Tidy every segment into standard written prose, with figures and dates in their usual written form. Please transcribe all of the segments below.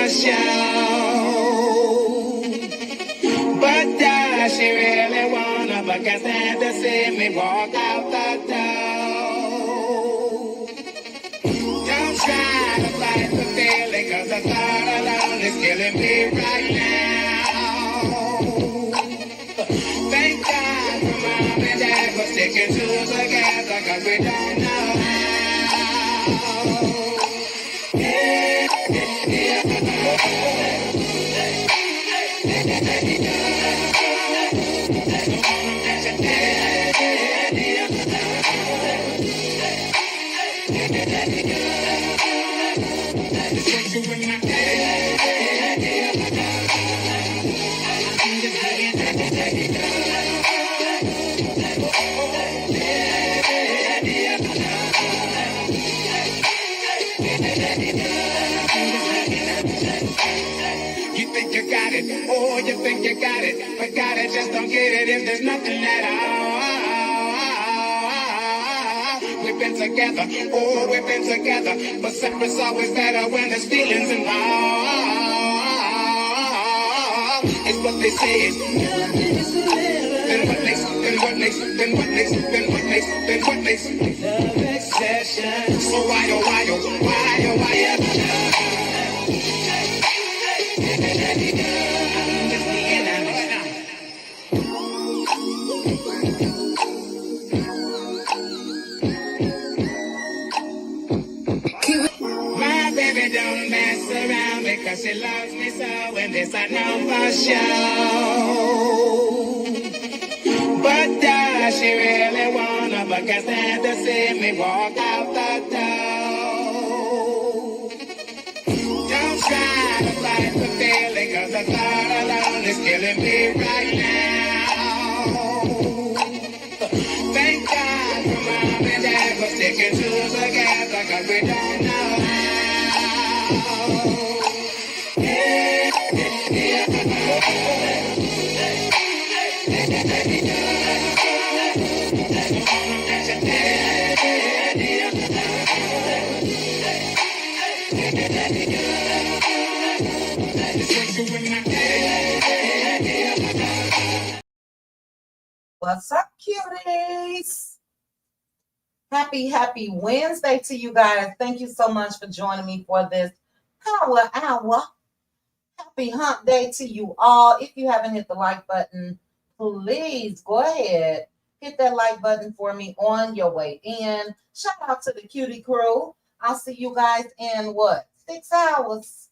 for show. But does she really wanna? But can't stand to see me walk out the door. Don't try to fight the feeling, cause the thought alone is killing me right now. Thank God for mom and dad for sticking together, cause we don't know how. You think you got it, oh, you think you got it, but got it, just don't get it if there's nothing at all. We've been together, oh, we've been together, but separate's always better when there's feelings involved. It's what they say. Then what makes love exception? So why? My baby don't mess around because she loves me so, and this I know for sure. But does she really wanna? But can't stand to see me walk out the door. Don't try to fight the feeling, cause the thought alone is killing me right now. Thank God for mom and dad for sticking together, cause we don't know how. What's up, cuties? Happy Wednesday to you guys. Thank you so much for joining me for this power hour. Happy hump day to you all. If you haven't hit the like button, please go ahead. Hit that like button for me on your way in. Shout out to the cutie crew. I'll see you guys in 6 hours,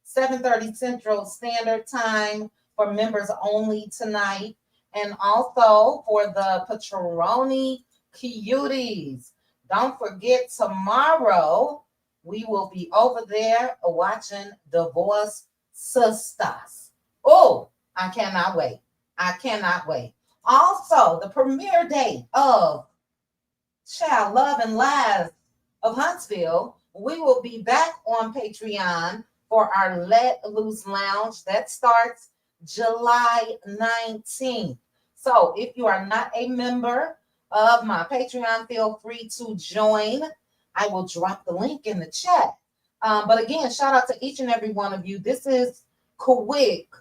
7:30 Central Standard Time for members only tonight. And also for the Patroni Cuties. Don't forget, tomorrow we will be over there watching Divorce Sisters. Oh, I cannot wait. Also, the premiere date of Child Love and Lies of Huntsville, we will be back on Patreon for our Let Loose Lounge. That starts July 19th. So if you are not a member of my Patreon, feel free to join. I will drop the link in the chat. But again, shout out to each and every one of you. This is quick.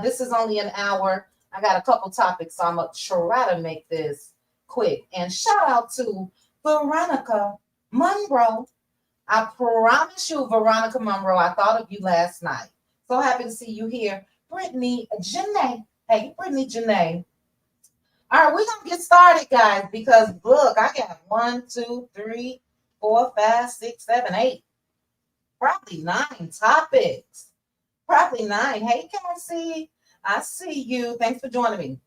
This is only an hour. I got a couple topics, so I'm going to try to make this quick. And shout out to Veronica Monroe. I promise you, Veronica Monroe, I thought of you last night. So happy to see you here. Brittany Janae. Hey, Brittany Janae. All right, we're going to get started, guys, because look, I got 1, 2, 3, 4, 5, 6, 7, 8, probably 9 topics. Probably 9. Hey, Cassie, I see you. Thanks for joining me.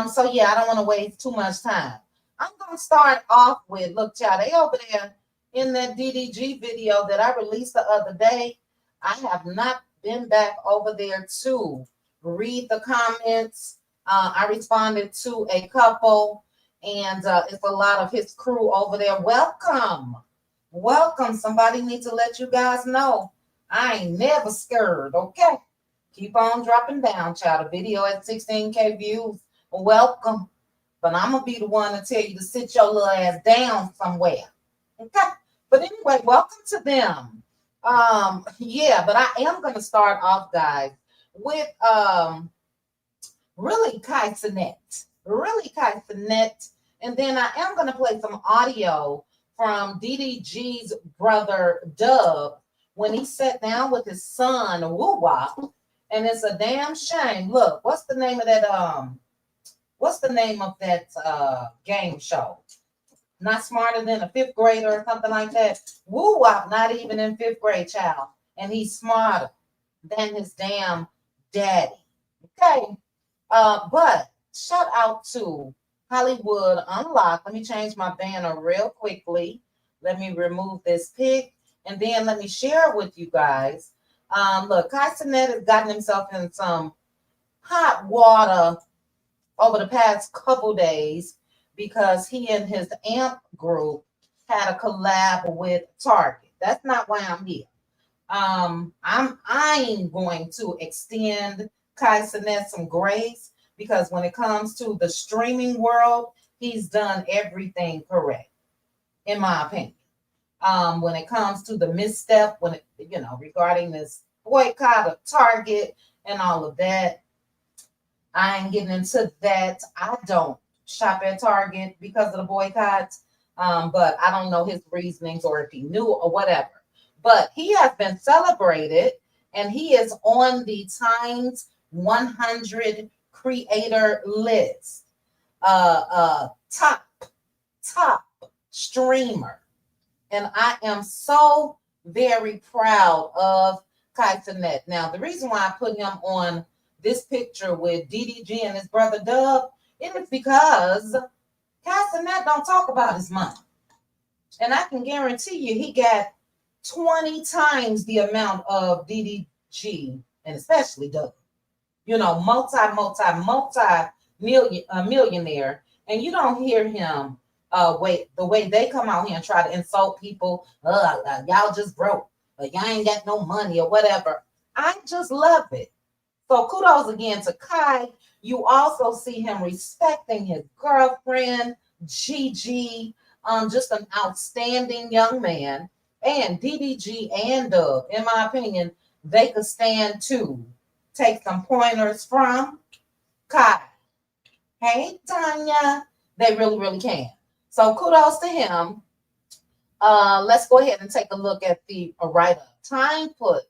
So yeah, I don't want to waste too much time. I'm going to start off with, look, child, they over there in that DDG video that I released the other day. I have not been back over there to read the comments. I responded to a couple, and it's a lot of his crew over there. Welcome. Somebody needs to let you guys know I ain't never scared, okay? Keep on dropping down, child. A video at 16K views. Welcome. But I'm going to be the one to tell you to sit your little ass down somewhere, okay? But anyway, welcome to them. Yeah, but I am gonna start off, guys, with really Kai Cenat. Really Kai Cenat. And then I am gonna play some audio from DDG's brother Dub when he sat down with his son Woo Wop. And it's a damn shame. Look, what's the name of that what's the name of that game show? Not Smarter Than a Fifth Grader or something like that. Woo Wop, not even in fifth grade, child. And he's smarter than his damn daddy. Okay. But shout out to Hollywood Unlocked. Let me change my banner real quickly. Let me remove this pic. And then let me share with you guys. Look, Kai Cenat has gotten himself in some hot water over the past couple days because he and his AMP group had a collab with Target. That's not why I'm here. I'm going to extend Kai Cenat some grace because when it comes to the streaming world, he's done everything correct, in my opinion. When it comes to the misstep, when it, regarding this boycott of Target and all of that, I ain't getting into that. I don't shop at Target because of the boycotts, but I don't know his reasonings or if he knew or whatever. But he has been celebrated, and he is on the Times 100 creator list. Top streamer. And I am so very proud of Kai Cenat. Now, the reason why I put him on this picture with DDG and his brother Dub, it is because Kai Cenat don't talk about his money. And I can guarantee you he got 20 times the amount of DDG and especially Dub. Millionaire. And you don't hear him the way they come out here and try to insult people. Y'all just broke, or y'all ain't got no money or whatever. I just love it. So kudos again to Kai. You also see him respecting his girlfriend, Gigi. Just an outstanding young man. And DDG and Dub, in my opinion, they could stand to take some pointers from Kai. Hey, Tanya. They really, really can. So kudos to him. Let's go ahead and take a look at the write-up. Time put.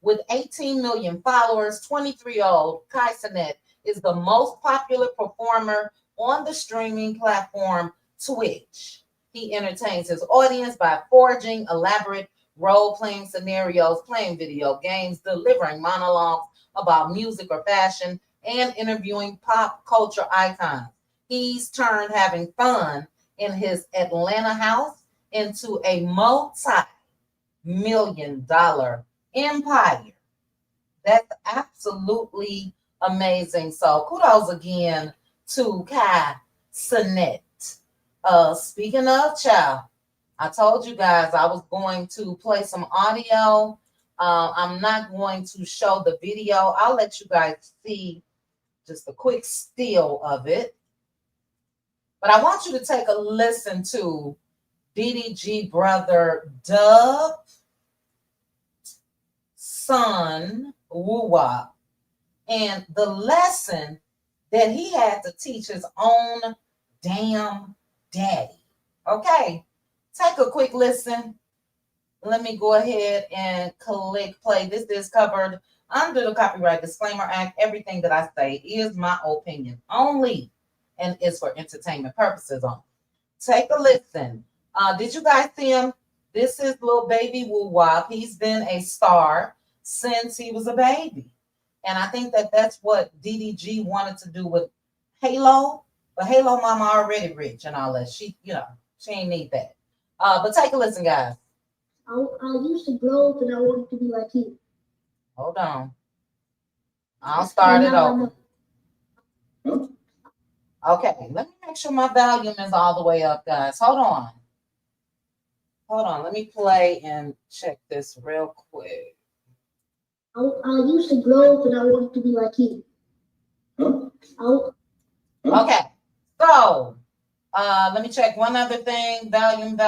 With 18 million followers, 23-year-old Kai Cenat is the most popular performer on the streaming platform Twitch. He entertains his audience by forging elaborate role-playing scenarios, playing video games, delivering monologues about music or fashion, and interviewing pop culture icons. He's turned having fun in his Atlanta house into a multi-million-dollar empire. That's absolutely amazing. So kudos again to Kai Cenat. Speaking of child, I told you guys I was going to play some audio. I'm not going to show the video. I'll let you guys see just a quick still of it. But I want you to take a listen to DDG brother Dub, son Woo Wop, and the lesson that he had to teach his own damn daddy. Okay, take a quick listen. Let me go ahead and click play. This is covered under the Copyright Disclaimer Act. Everything that I say is my opinion only and is for entertainment purposes only. Take a listen. Did you guys see him? This is little baby Woo Wop. He's been a star since he was a baby. And I think that that's what DDG wanted to do with Halo. But Halo mama already rich and all that. She ain't need that. But take a listen, guys. I used to grow up and I wanted to be like you. Hold on. I'll start it over. Okay, let me make sure my volume is all the way up, guys. Hold on. Let me play and check this real quick. I used to grow up and I wanted to be like you. Okay, so let me check one other thing. Volume.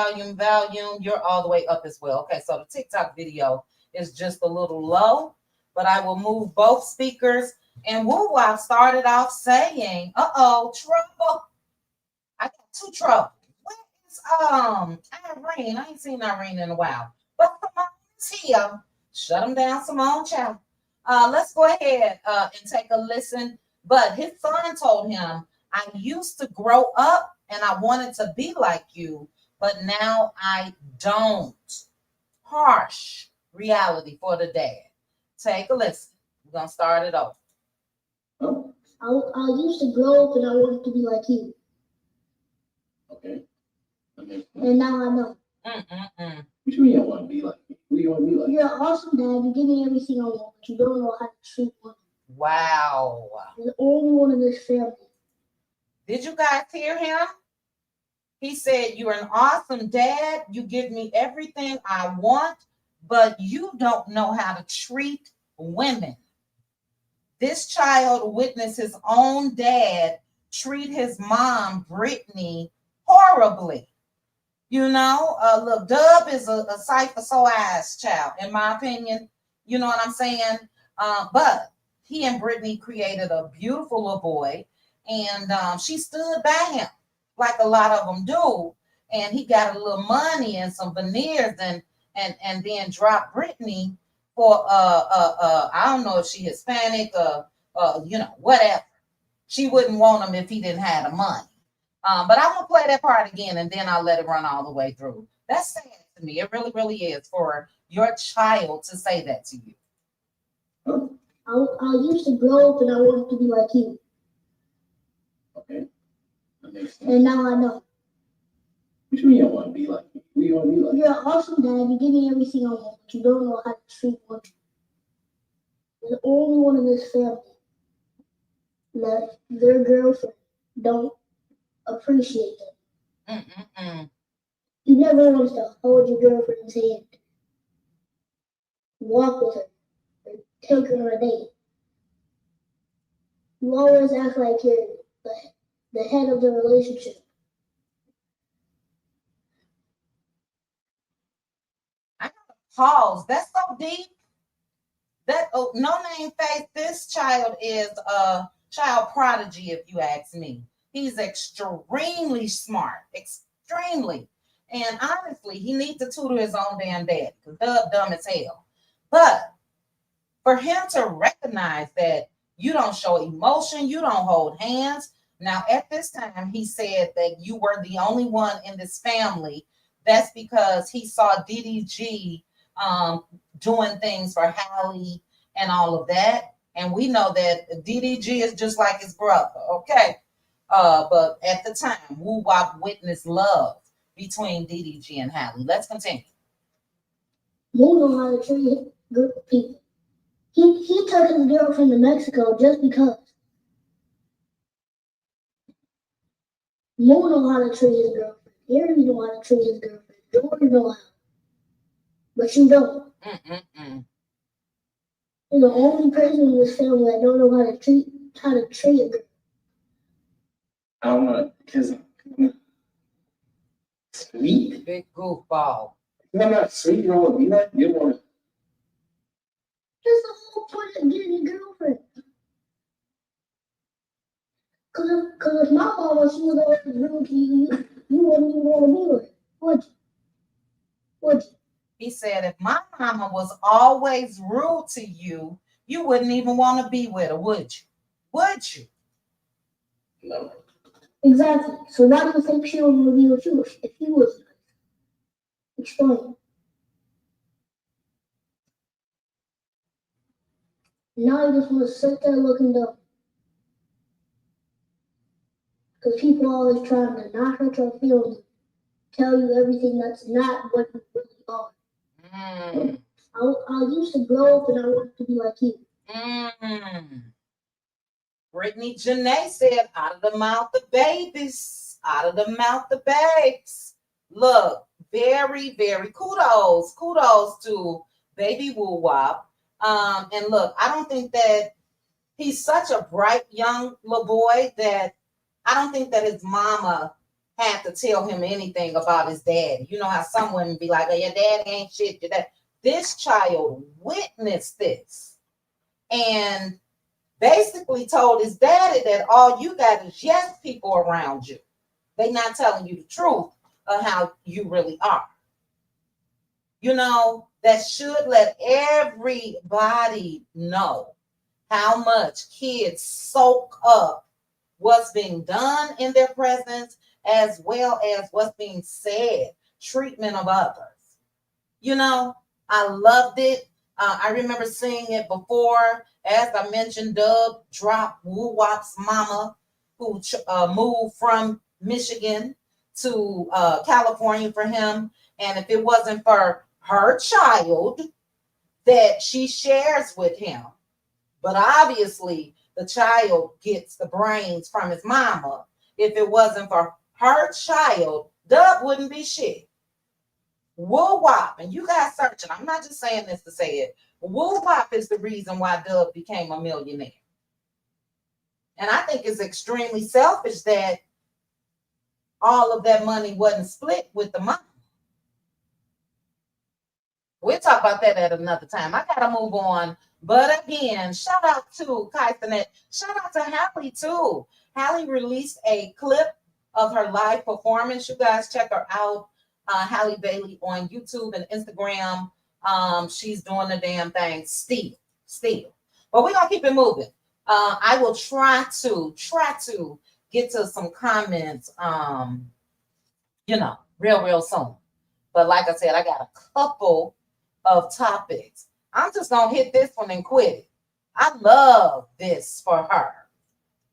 You're all the way up as well. Okay, so the TikTok video is just a little low, but I will move both speakers. And Woo Wop started off saying, trouble. I got two trouble. Where is Irene? I ain't seen Irene in a while. But Simone's here. Shut him down, Simone, child. Let's go ahead and take a listen. But his son told him, I used to grow up and I wanted to be like you, but now I don't. Harsh reality for the dad. Take a listen. We're going to start it over. I used to grow up and I wanted to be like you. Okay. And now I know. What you mean I want to be like you? Who you want to be like? You're an awesome dad. You give me everything I want, but you don't know how to treat women. Wow. You're the only one in this family. Did you guys hear him? He said, you're an awesome dad. You give me everything I want, but you don't know how to treat women. This child witnessed his own dad treat his mom, Brittany, horribly. You know, look, Dub is a sight for sore eyes child, in my opinion. You know what I'm saying? But he and Brittany created a beautiful little boy, and she stood by him like a lot of them do. And he got a little money and some veneers, and then dropped Brittany for I don't know if she Hispanic or whatever. She wouldn't want him if he didn't have the money. But I'm gonna play that part again, and then I'll let it run all the way through. That's sad to me. It really, really is for your child to say that to you. I used to grow up and I wanted to be like you. Okay. That makes sense. And now I know. What you mean I want to be like you? Who you want to be like? You're an awesome dad. You give me everything I want, but you don't know how to treat women. You're the only one in this family that their girlfriend don't appreciate them. You never want to hold your girlfriend's hand, walk with her, or take her on a date. You always act like you're the head of the relationship. I gotta pause. That's so deep. That no name face. This child is a child prodigy, if you ask me. He's extremely smart, extremely. And honestly, he needs to tutor his own damn dad because Dub dumb as hell. But for him to recognize that you don't show emotion, you don't hold hands. Now, at this time, he said that you were the only one in this family. That's because he saw DDG doing things for Hallie and all of that. And we know that DDG is just like his brother, okay? But at the time, Woo Wop witnessed love between DDG and Hallie. Let's continue. You know how to treat good people. He took his girlfriend to Mexico just because. Mo know how to treat his girlfriend. Harry know how to treat his girlfriend. Jordan know how. But you don't. You're the only person in this family that don't know how to treat a girl. I don't know, because I'm sweet. Big goofball. I'm not sweet, you don't want to be like you want to. That's the whole point of getting a girlfriend. Cause if my mama, she was always rude to you, you wouldn't even want to be with her, would you? Would you? He said, if my mama was always rude to you, you wouldn't even want to be with her, would you? Would you? No. Exactly. So why do you think she would be with you if he was nice? Explain. Now you just want to sit there looking dumb. Because people are always trying to not hurt your feelings, tell you everything that's not what you really are. I used to grow up and I wanted to be like you. Brittany Janae said, out of the mouth of babies, out of the mouth of babes. Look, very, very kudos to baby Woo Wop. And look, I don't think that he's such a bright young little boy that I don't think that his mama had to tell him anything about his dad. You know how some women be like, oh, your dad ain't shit, your dad. this child witnessed this and basically told his daddy that all you got is yes people around you. They not telling you the truth of how you really are. You know, that should let everybody know how much kids soak up what's being done in their presence as well as what's being said, treatment of others. You know, I loved it. I remember seeing it before. As I mentioned, Dub dropped Woo Wop's mama, who moved from Michigan to California for him. And if it wasn't for her child that she shares with him, but obviously the child gets the brains from his mama. If it wasn't for her child, Dub wouldn't be shit. Woo Wop, and you guys searching. I'm not just saying this to say it. Woo Wop is the reason why Dub became a millionaire. And I think it's extremely selfish that all of that money wasn't split with the mom. We'll talk about that at another time. I gotta move on. But again, shout out to Cenat. Shout out to Hallie too. Hallie released a clip of her live performance. You guys check her out. Hallie Bailey on YouTube and Instagram. She's doing the damn thing still. But we're gonna keep it moving. I will try to get to some comments real soon. But like I said, I got a couple of topics. I'm just gonna hit this one and quit it. I love this for her.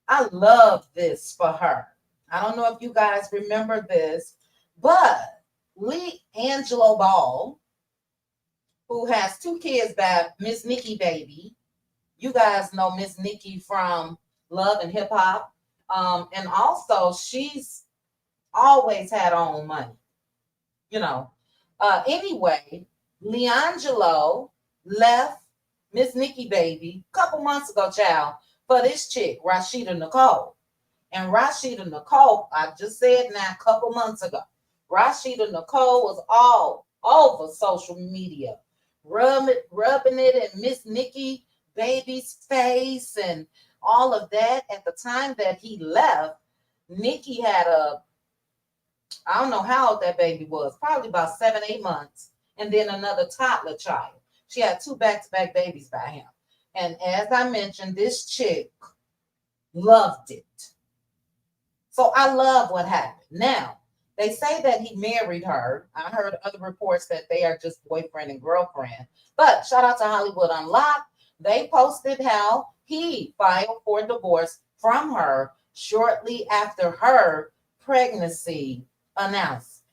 I don't know if you guys remember this, but LiAngelo Ball, who has 2 kids by Miss Nikki Baby. You guys know Miss Nikki from Love and Hip Hop. And also she's always had her own money. Anyway, LiAngelo left Miss Nikki Baby a couple months ago, child, for this chick, Rashida Nicole. And Rashida Nicole, I just said now a couple months ago, Rashida Nicole was all over social media, rubbing it in Miss Nikki Baby's face and all of that. At the time that he left, Nikki had I don't know how old that baby was, probably about 7-8 months, and then another toddler child. She had 2 back-to-back babies by him. And as I mentioned, this chick loved it. So I love what happened. Now, they say that he married her. I heard other reports that they are just boyfriend and girlfriend. But shout out to Hollywood Unlocked. They posted how he filed for divorce from her shortly after her pregnancy announcement.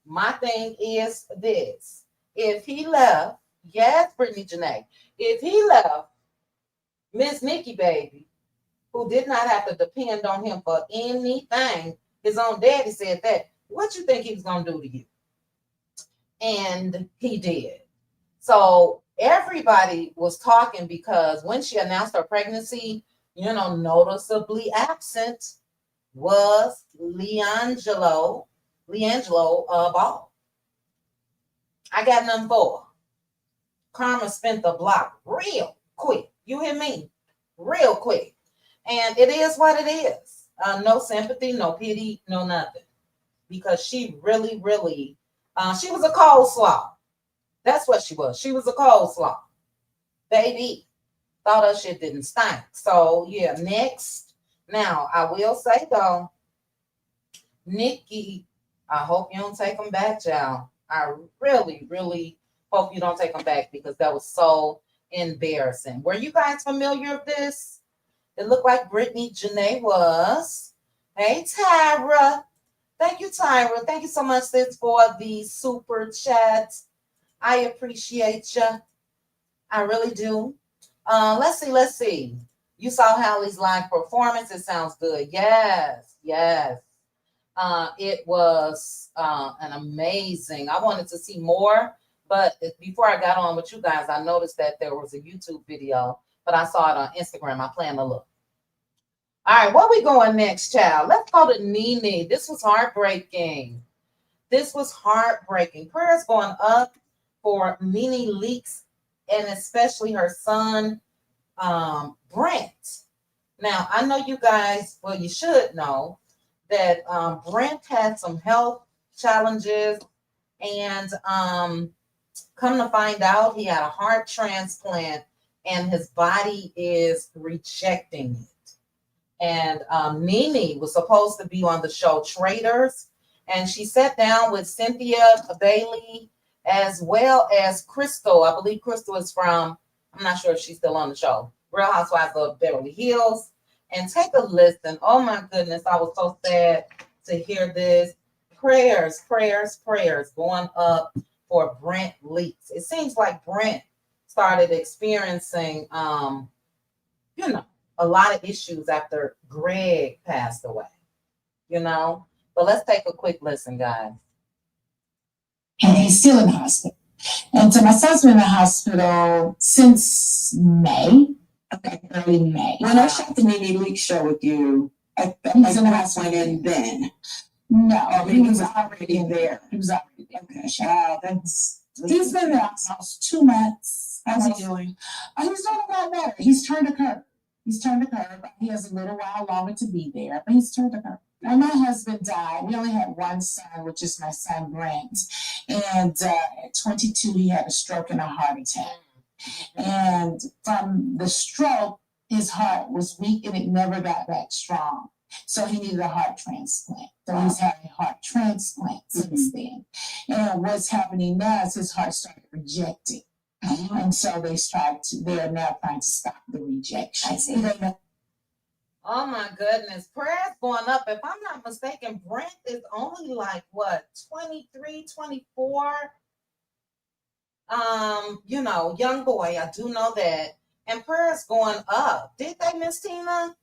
My thing is this. If he left, yes, Brittany Janae, if he left Miss Nikki Baby, who did not have to depend on him for anything, his own daddy said that, what you think he was going to do to you? And he did. So everybody was talking because when she announced her pregnancy, noticeably absent was LiAngelo Ball. I got nothing for her. Karma spent the block real quick. You hear me? Real quick. And it is what it is. No sympathy, no pity, no nothing. Because she really, she was a coleslaw. That's what she was. She was a coleslaw. Baby. Thought her shit didn't stink. So, yeah, next. Now, I will say, though, Nikki, I hope you don't take them back, y'all. I really hope you don't take them back because that was so embarrassing. Were you guys familiar with this? It looked like Brittany Janae was. Hey, Tyra. Thank you, Tyra. Thank you so much, sis, for the super chat. I appreciate you. I really do. Let's see. You saw Hallie's live performance. It sounds good. Yes. It was an amazing. I wanted to see more, but before I got on with you guys, I noticed that there was a YouTube video, but I saw it on Instagram. I plan to look. All right, where we going next, child? Let's go to Nene. This was heartbreaking. Prayers going up for Nene Leakes and especially her son, Brent. Now, I know you guys, well, you should know that Brent had some health challenges, and come to find out, he had a heart transplant, and his body is rejecting it. And Nene was supposed to be on the show Traders, and she sat down with Cynthia Bailey as well as Crystal. I believe Crystal is from, I'm not sure if she's still on the show, Real Housewives of Beverly Hills. And take a listen. Oh my goodness, I was so sad to hear this. Prayers going up for Brent Leakes. It seems like Brent started experiencing, you know, a lot of issues after Greg passed away, you know. But let's take a quick listen, guys. And he's still in the hospital. And so my son's been in the hospital since May. Okay, early May. When I shot the Nene Leakes show with you, He's in the hospital. went in then. No, Oh, he was already there. He was already there. Okay, wow, that's. He's been there almost 2 months. How's he doing? He's doing a lot better. He's turned a curve. He has a little while longer to be there, but he's turned a curve. Now, my husband died. We only had one son, which is my son, Brent. And at 22, he had a stroke and a heart attack. And from the stroke, his heart was weak and it never got back strong. So he needed a heart transplant. So he's had a heart transplant since then. And what's happening now is his heart started rejecting. And so they're now trying to stop the rejection. I see. Oh my goodness. Prayers going up. If I'm not mistaken, Brent is only like what, 23, 24? You know, young boy. I do know that. And prayers going up. Did they, Miss Tina?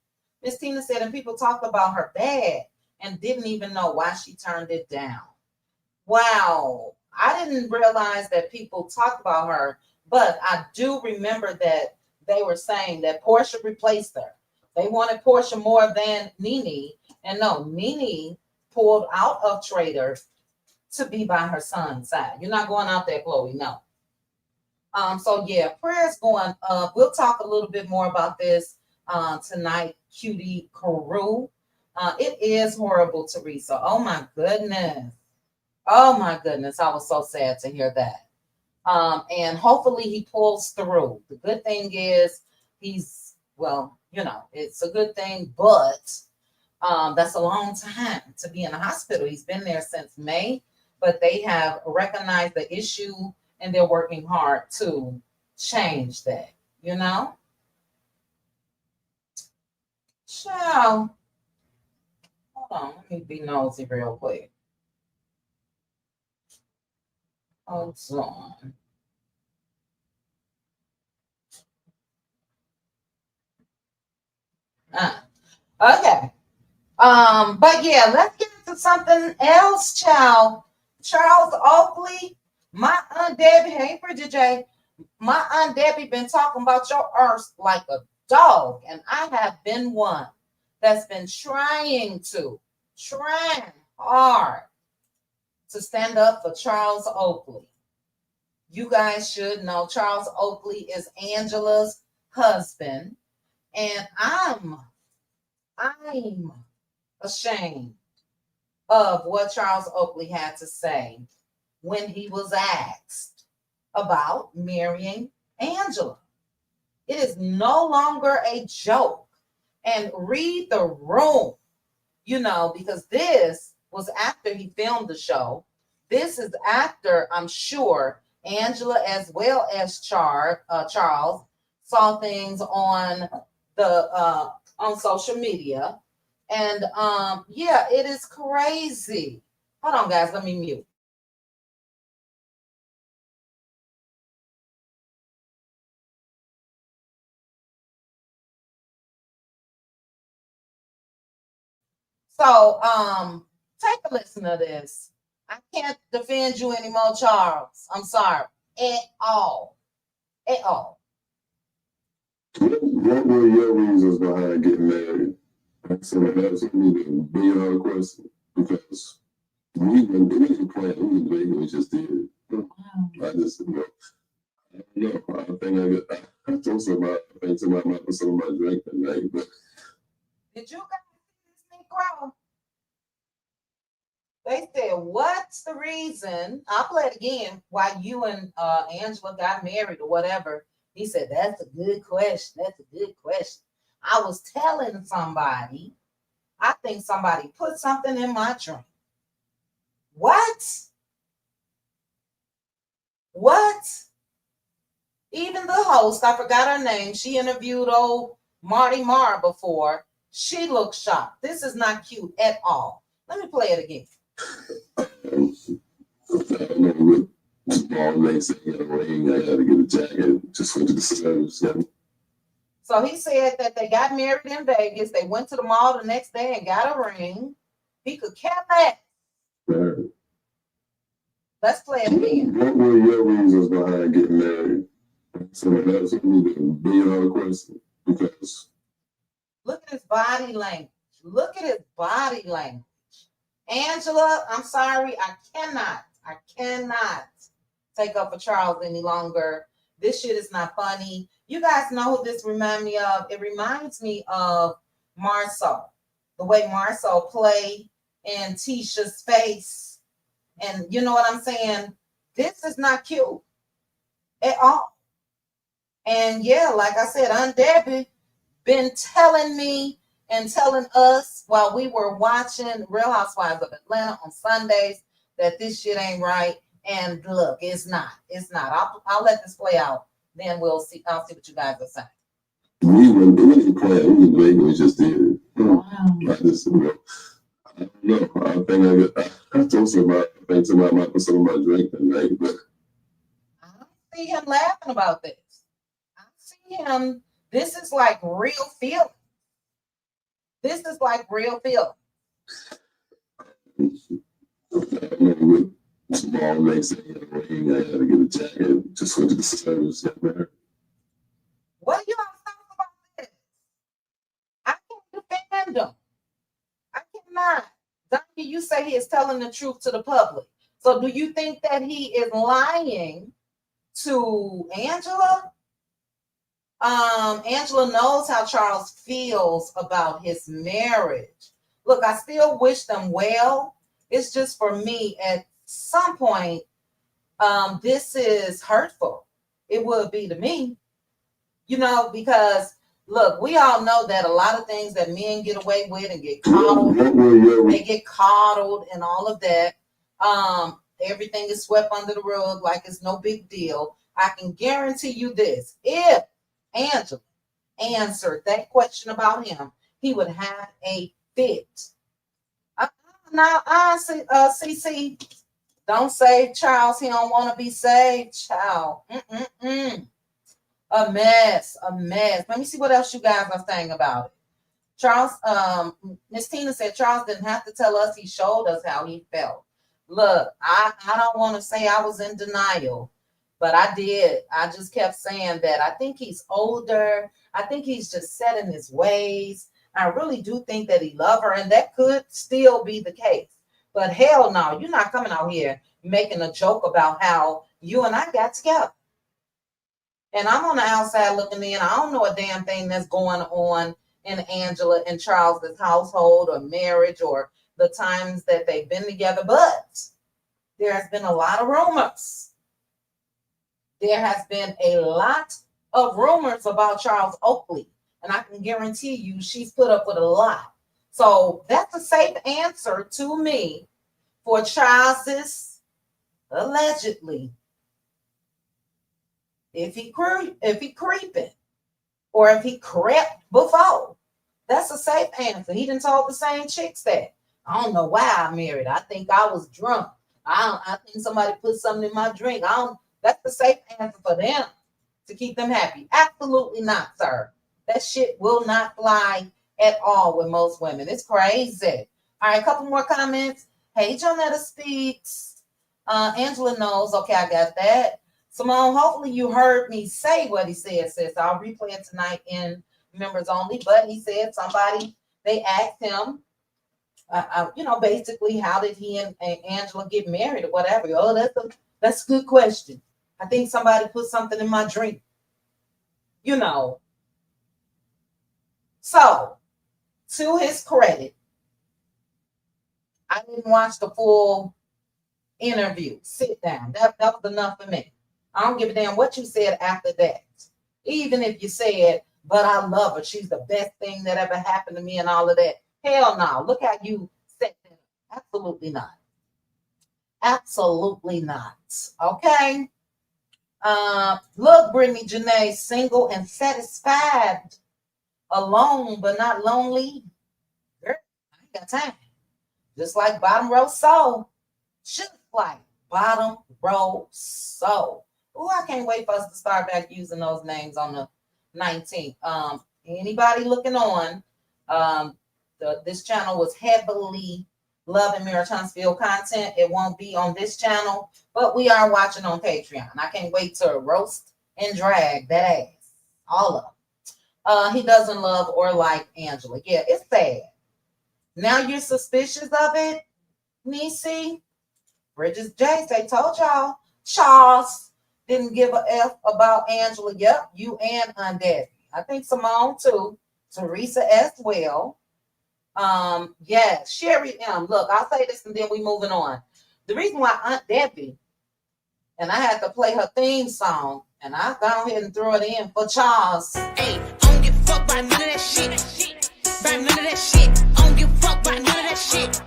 Miss Tina said, and people talked about her bad and didn't even know why she turned it down. Wow. I didn't realize that people talked about her, but I do remember that they were saying that Porsha replaced her. They wanted Porsha more than Nene. And no, Nene pulled out of Traders to be by her son's side. You're not going out there, Chloe, no. So yeah, prayers going up. We'll talk a little bit more about this tonight, Cutie Carew. It is horrible, Teresa. Oh my goodness. Oh my goodness. I was so sad to hear that. And hopefully he pulls through. The good thing is he's, well, you know, it's a good thing, but that's a long time to be in the hospital. He's been there since May, but they have recognized the issue and they're working hard to change that, you know? Ciao. Hold on, let me be nosy real quick. Hold on. Okay. But yeah, let's get into something else, child. Charles Oakley, my Aunt Debbie, hey, Bridget J. My Aunt Debbie been talking about your earth like a dog, and I have been one that's been trying hard to stand up for Charles Oakley. You guys should know Charles Oakley is Angela's husband, and I'm ashamed of what Charles Oakley had to say when he was asked about marrying Angela. It is no longer a joke. And read the room, you know, because this was after he filmed the show. This is after, I'm sure, Angela as well as Charles saw things on the on social media. And yeah, it is crazy. Hold on, guys, let me mute. So take a listen to this. I can't defend you anymore, Charles. I'm sorry. At all. At all. What were your reasons behind getting married? So that's a $1 billion question, because we didn't plan, we just did. I just, I don't know. I told somebody, I think somebody might put some of my drink tonight, but Did you guys see this Negro? They said, what's the reason? I'll play it again why you and Angela got married or whatever. He said, that's a good question. That's a good question. I was telling somebody, I think somebody put something in my drink. What? What? Even the host, I forgot her name, she interviewed old Marty Marr before. She looked shocked. This is not cute at all. Let me play it again. I don't know what Ball may say in the ring. I had to get a jacket. Just went to the service. So he said that they got married in Vegas. They went to the mall the next day and got a ring. He could care less. Let's play it again. What were your reasons behind getting married? So that's a $1 billion question. Because look at his body language. Look at his body language. Angela, I'm sorry, I cannot take up for Charles any longer. This shit is not funny. You guys know who this reminds me of? It reminds me of Marceau. The way Marceau played in Tisha's face. And you know what I'm saying? This is not cute at all. And yeah, like I said, Aunt Debbie been telling me and telling us while we were watching Real Housewives of Atlanta on Sundays that this shit ain't right. And look, it's not. It's not. I'll let this play out. Then we'll see. I'll see what you guys are saying. we didn't play. We was Vegas. We just did. I just, I don't know. I told somebody, I think somebody might put some of my drink tonight, but I don't see him laughing about this. I see him. This is like real feeling. This is like real feeling. I don't know what Ball may say in the ring. I had to get a jacket. Just went to the service. What do you all think about this? I can't defend him. I cannot. Donnie, you say he is telling the truth to the public. So do you think that he is lying to Angela? Angela knows how Charles feels about his marriage. Look, I still wish them well. It's just for me at some point, this is hurtful. It would be to me, you know, because look, we all know that a lot of things that men get away with and get coddled, they get coddled and all of that. Everything is swept under the rug like it's no big deal. I can guarantee you this. If Angela answered that question about him, he would have a fit. Now, CC, don't save Charles. He don't want to be saved, child. A mess. Let me see what else you guys are saying about it. Charles, Miss Tina said Charles didn't have to tell us. He showed us how he felt. Look, I don't want to say I was in denial, but I did. I just kept saying that I think he's older. I think he's just set in his ways. I really do think that he loves her, and that could still be the case. But hell no, you're not coming out here making a joke about how you and I got together. And I'm on the outside looking in. I don't know a damn thing that's going on in Angela and Charles' household or marriage or the times that they've been together. But there has been a lot of rumors. There has been a lot of rumors about Charles Oakley. And I can guarantee you she's put up with a lot. So that's a safe answer to me for Charles's allegedly. If he creeping or if he crept before, that's a safe answer. He done told the same chicks that. I don't know why I married. I think I was drunk. I think somebody put something in my drink. That's the safe answer for them to keep them happy. Absolutely not, sir. That shit will not fly at all with most women. It's crazy. All right, a couple more comments. Hey, Jonetta speaks. Angela knows. Okay, I got that. Simone, hopefully you heard me say what he said, sis. I'll replay it tonight in members only. But he said they asked him, basically, how did he and Angela get married or whatever? Oh, That's a good question. I think somebody put something in my drink. You know. So, to his credit, I didn't watch the full interview. Sit down. That was enough for me. I don't give a damn what you said after that. Even if you said, but I love her. She's the best thing that ever happened to me and all of that. Hell no. Look how you set that up. Absolutely not. Absolutely not. Okay. Look, Brittany Janae, single and satisfied, alone but not lonely. Girl, I ain't got time. Just like bottom row soul. Just like bottom row soul. Oh, I can't wait for us to start back using those names on the 19th. Anybody looking on, this channel was heavily Love and Mirror Huntsville content. It won't be on this channel, but we are watching on Patreon. I can't wait to roast and drag that ass. All of them. He doesn't love or like Angela. Yeah, it's sad. Now you're suspicious of it, Niecy. Bridges J, they told y'all. Charles didn't give a F about Angela. Yep, you and Aunt Debbie. I think Simone too. Teresa as well. Yeah, Sherry M. Look, I'll say this and then we moving on. The reason why Aunt Debbie, and I had to play her theme song, and I go ahead and throw it in for Charles. Hey, I don't give a fuck by none of that shit. By none of that shit. I don't give a fuck by none of that shit.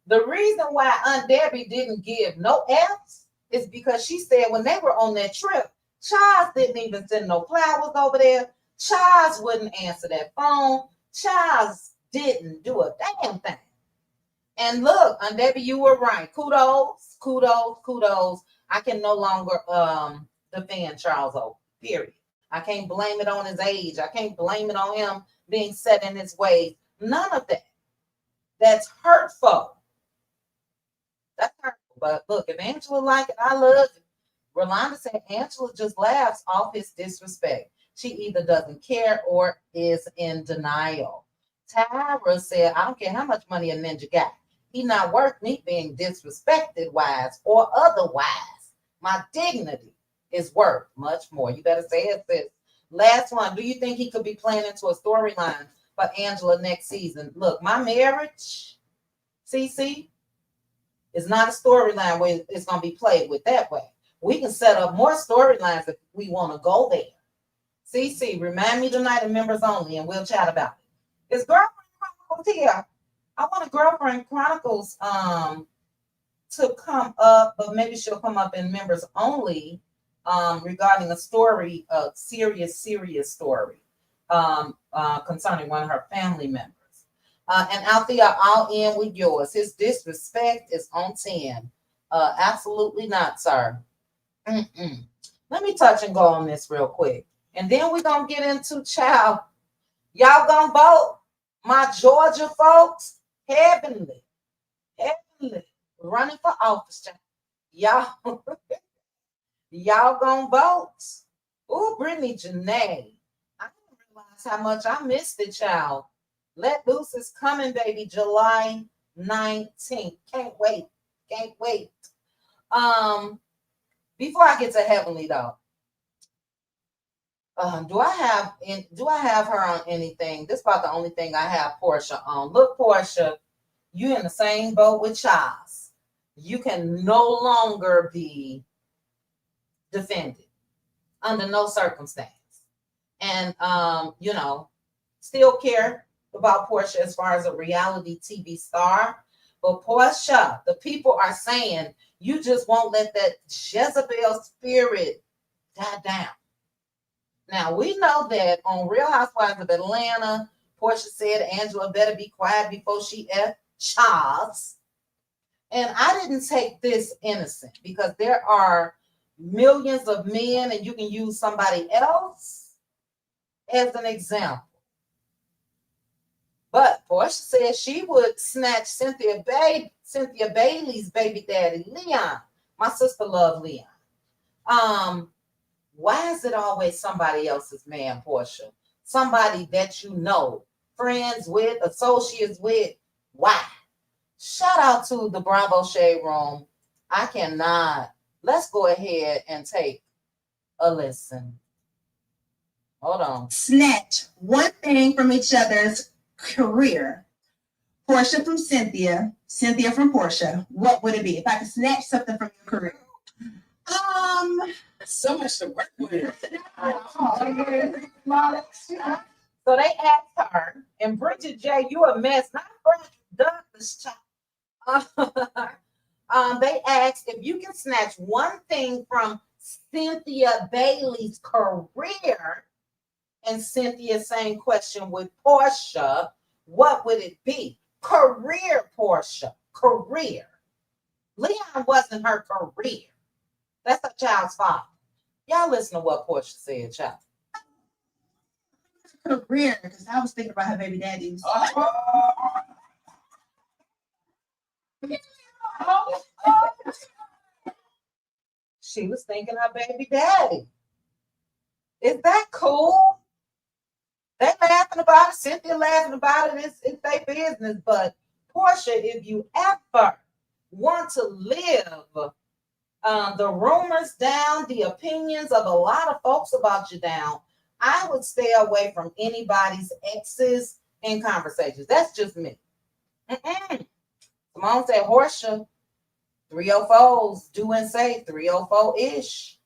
The reason why Aunt Debbie didn't give no F's is because she said when they were on that trip, Charles didn't even send no flowers over there. Charles wouldn't answer that phone. Charles didn't do a damn thing. And look, Aunt Debbie, you were right. Kudos, kudos, kudos. I can no longer defend Charles Oakley, period. I can't blame it on his age. I can't blame it on him being set in his ways. None of that. That's hurtful. That's hurtful. But look, if Angela like it, I love it. Rolanda said Angela just laughs off his disrespect. She either doesn't care or is in denial. Tyra said, I don't care how much money a ninja got. He not worth me being disrespected wise or otherwise. My dignity is worth much more. You better say it, sis. Last one. Do you think he could be playing into a storyline for Angela next season? Look, my marriage, CC, is not a storyline where it's going to be played with that way. We can set up more storylines if we want to go there. CC, remind me tonight of members only, and we'll chat about it. Is Girlfriend Chronicles here? I want a Girlfriend Chronicles to come up, but maybe she'll come up in members only regarding a story, a serious story concerning one of her family members. And Althea, I'll end with yours. His disrespect is on 10. Absolutely not, sir. Let me touch and go on this real quick. And then we're going to get into child. Y'all going to vote? My Georgia folks, heavenly, running for office, child. Y'all going to vote? Ooh, Brittany Janae. I didn't realize how much I missed it, child. Let Loose is coming, baby, July 19th. Can't wait. Before I get to Heavenly, though, do I have her on anything? This is about the only thing I have Porsha on. Look, Porsha, you in the same boat with Charles. You can no longer be defended under no circumstance. And still care about Porsha as far as a reality TV star. But Porsha, the people are saying you just won't let that Jezebel spirit die down. Now, we know that on Real Housewives of Atlanta, Porsha said Angela better be quiet before she F Charles. And I didn't take this innocent because there are millions of men and you can use somebody else as an example. But Porsha said she would snatch Cynthia Bailey's baby daddy, Leon. My sister loved Leon. Why is it always somebody else's man, Porsha? Somebody that you know, friends with, associates with. Why? Shout out to the Bravo Shade Room. I cannot. Let's go ahead and take a listen. Hold on. Snatch one thing from each other's career. Porsha from Cynthia, Cynthia from Porsha. What would it be? If I could snatch something from your career. So much to work with. So they asked her, and Bridget J, you a mess, not Brent, Douglas child. They asked if you can snatch one thing from Cynthia Bailey's career, and Cynthia's same question with Porsha, what would it be? Career, Porsha, career. Leon wasn't her career. That's her child's father. Y'all listen to what Porsha said, child. Career, because I was thinking about her baby daddies. She was thinking her baby daddy. Is that cool? They laughing about it. Cynthia laughing about it. It's their business. But Porsha, if you ever want to live the rumors down, the opinions of a lot of folks about you down, I would stay away from anybody's exes in conversations. That's just me. Simone said, Porsha, 304s, do and say 304-ish.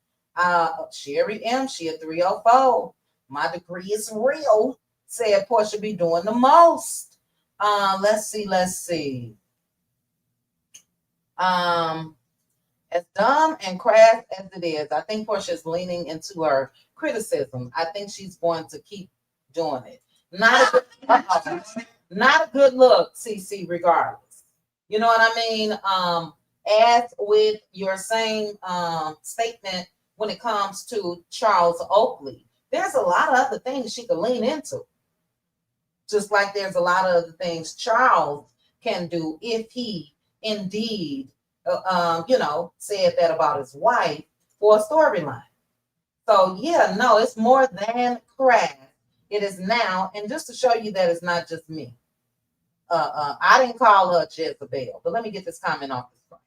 Sherry M, she a 304. My degree is real, said Porsha be doing the most. Let's see. As dumb and crass as it is, I think Porsha is leaning into her criticism. I think she's going to keep doing it. Not a good look, CC, regardless. You know what I mean? As with your same statement when it comes to Charles Oakley, there's a lot of other things she could lean into. Just like there's a lot of other things Charles can do if he indeed, said that about his wife for a storyline. So yeah, no, it's more than crass. It is now, and just to show you that it's not just me. I didn't call her Jezebel, but let me get this comment off the screen.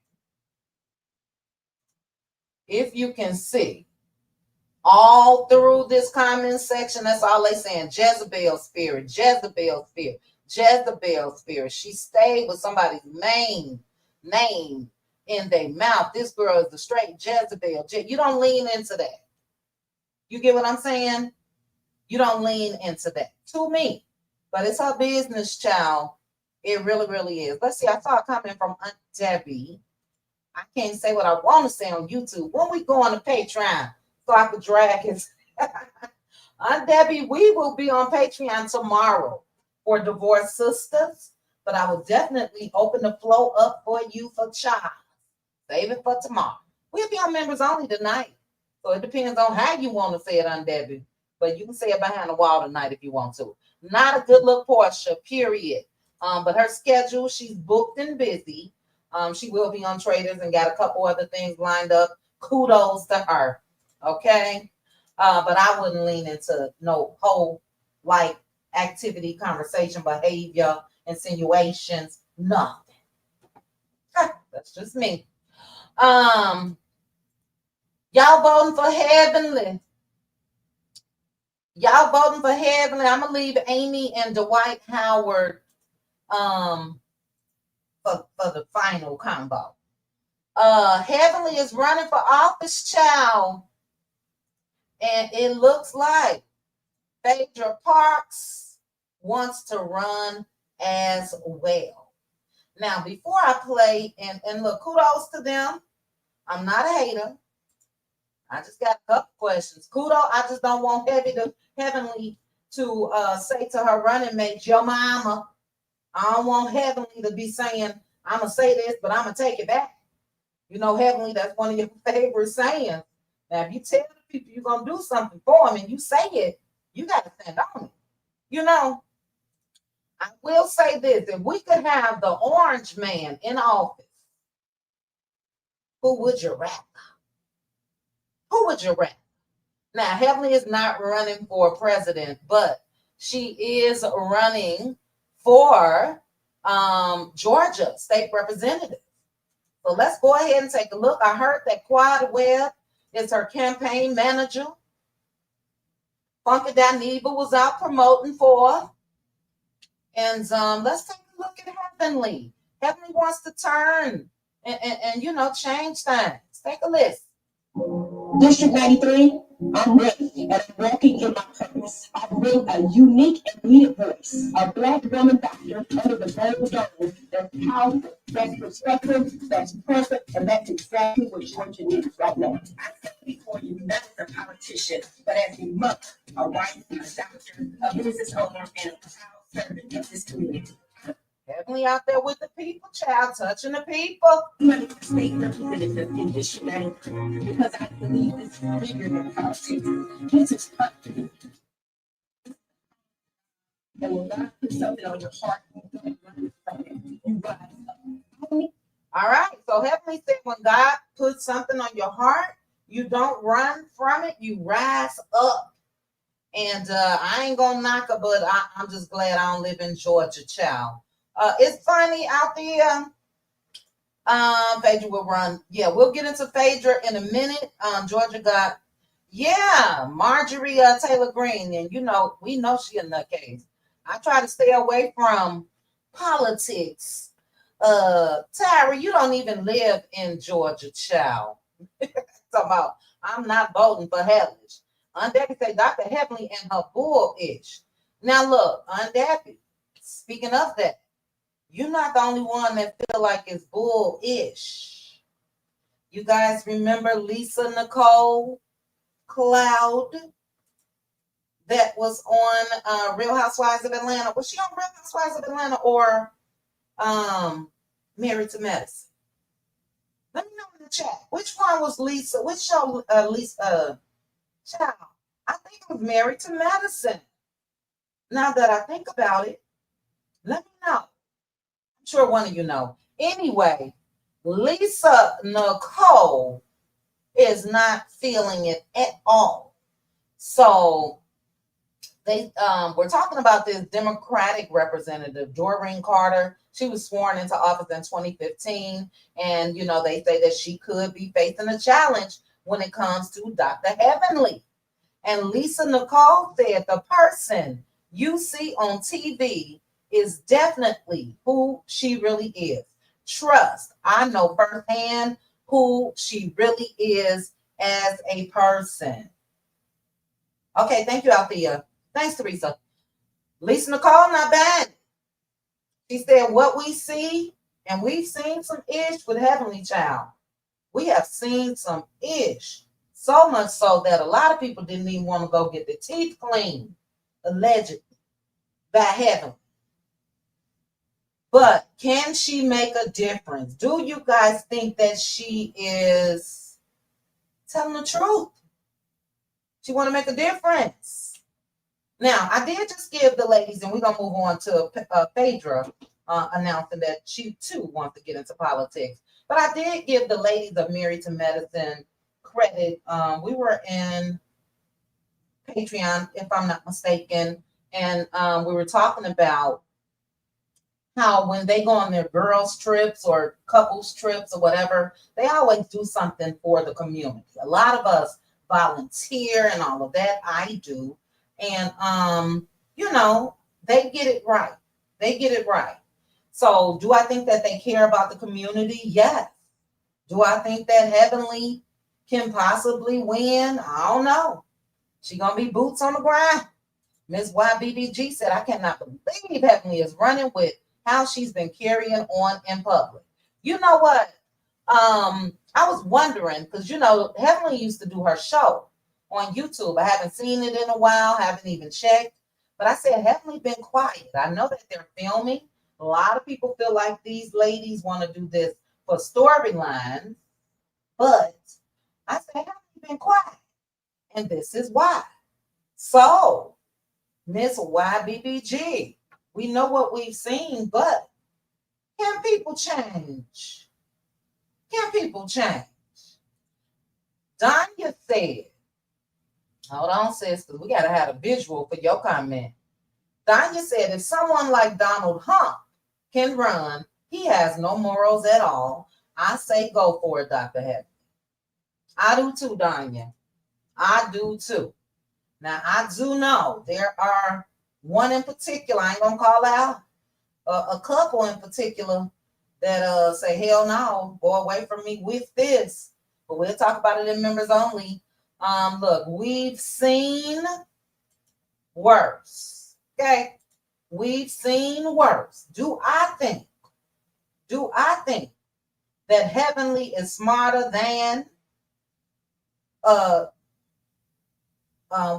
If you can see, all through this comment section, that's all they saying, Jezebel spirit, Jezebel spirit, Jezebel spirit. She stayed with somebody's main name in their mouth. This girl is the straight Jezebel. You don't lean into that. You get what I'm saying? You don't lean into that. To me. But it's her business, child. It really, really is. Let's see. I saw a comment from Aunt Debbie. I can't say what I want to say on YouTube. When we go on to Patreon, so I could drag his. Aunt Debbie, we will be on Patreon tomorrow for Divorced Sisters, but I will definitely open the flow up for you for child. Save it for tomorrow. We'll be on members only tonight. So it depends on how you want to say it, Aunt Debbie. But you can say it behind the wall tonight if you want to. Not a good look Porsha, period. But her schedule, she's booked and busy. She will be on Traders and got a couple other things lined up. Kudos to her. Okay. But I wouldn't lean into no whole like activity, conversation, behavior, insinuations, nothing. That's just me. Y'all voting for Heavenly. Y'all voting for Heavenly. I'm gonna leave Amy and Dwight Howard for the final combo. Heavenly is running for office, child. And it looks like Phaedra Parks wants to run as well. Now, before I play, and look, kudos to them. I'm not a hater. I just got a couple questions. Kudos, I just don't want Heavenly to say to her running mate, your mama. I don't want Heavenly to be saying, I'm going to say this, but I'm going to take it back. You know, Heavenly, that's one of your favorite sayings. Now, if you tell the people you're going to do something for them and you say it, you got to stand on it. You know, I will say this. If we could have the orange man in office, who would you rather? Who would you rather? Now, Heavenly is not running for president, but she is running for Georgia state representative. So let's go ahead and take a look. I heard that Quad Webb is her campaign manager. Funky Dineva was out promoting for her. And let's take a look at Heavenly. Heavenly wants to turn and you know, change things. Take a listen. District 93, I'm ready, and I'm walking in my purpose. I bring a unique and needed voice, a Black woman doctor under the gold dome that's powerful, that's perspective, that's perfect, and that's exactly what Georgia needs right now. I stand before you not as a politician, but as a mother, a wife, a doctor, a business owner, and a proud servant of this community. Heavenly out there with the people, child, touching the people. I'm running for state representative in District 93 because I believe it's bigger than politics. This is country. And when God puts something on your heart, you don't run from it. You rise up. All right. So Heavenly said, when God puts something on your heart, you don't run from it, you rise up. And I ain't gonna knock her, but I'm just glad I don't live in Georgia, child. It's funny out there. Phaedra will run. Yeah, we'll get into Phaedra in a minute. Georgia got, Marjorie Taylor Greene. And, you know, we know she a nutcase. I try to stay away from politics. Tyra, you don't even live in Georgia, child. Talking about, I'm not voting for Hellish. Undeppy say Dr. Heavenly and her bullish. Now, look, Undeppy, speaking of that, you're not the only one that feel like it's bullish. You guys remember Lisa Nicole Cloud that was on Real Housewives of Atlanta? Was she on Real Housewives of Atlanta or Married to Medicine? Let me know in the chat. Which one was Lisa? Which show Lisa? Child, I think it was Married to Medicine. Now that I think about it, let me know. I'm sure one of you know. Anyway, Lisa Nicole is not feeling it at all. So they we're talking about this Democratic representative, Doreen Carter. She was sworn into office in 2015. And, you know, they say that she could be facing a challenge when it comes to Dr. Heavenly. And Lisa Nicole said the person you see on TV is definitely who she really is. Trust, I know firsthand who she really is as a person. Okay, thank you, Althea. Thanks, Teresa. Lisa Nicole, not bad. She said what we see, and we've seen some ish with Heavenly Child. We have seen some ish. So much so that a lot of people didn't even want to go get their teeth cleaned, allegedly, by Heavenly. But can she make a difference? Do you guys think that she is telling the truth? She want to make a difference. Now, I did just give the ladies, and we're going to move on to Phaedra announcing that she too wants to get into politics. But I did give the ladies of Married to Medicine credit. We were in Patreon, if I'm not mistaken, and we were talking about how when they go on their girls trips or couples trips or whatever, they always do something for the community. A lot of us volunteer and all of that. I do. And, you know, they get it right. They get it right. So do I think that they care about the community? Yes. Do I think that Heavenly can possibly win? I don't know. She gonna be boots on the ground. Ms. YBBG said, I cannot believe Heavenly is running with how she's been carrying on in public. You know what? I was wondering, because, you know, Heavenly used to do her show on YouTube. I haven't seen it in a while, haven't even checked. But I said, Heavenly been quiet. I know that they're filming. A lot of people feel like these ladies want to do this for storylines. But I said, Heavenly been quiet. And this is why. So, Miss YBBG, we know what we've seen, but can people change? Can people change? Danya said, hold on, sis, because we got to have a visual for your comment. Danya said, if someone like Donald Hump can run, he has no morals at all. I say go for it, Dr. Head. I do too, Danya. I do too. Now, I do know there are one in particular, I ain't going to call out, a couple in particular that say, hell no, go away from me with this. But we'll talk about it in members only. Look, we've seen worse. Okay? We've seen worse. Do I think that Heavenly is smarter than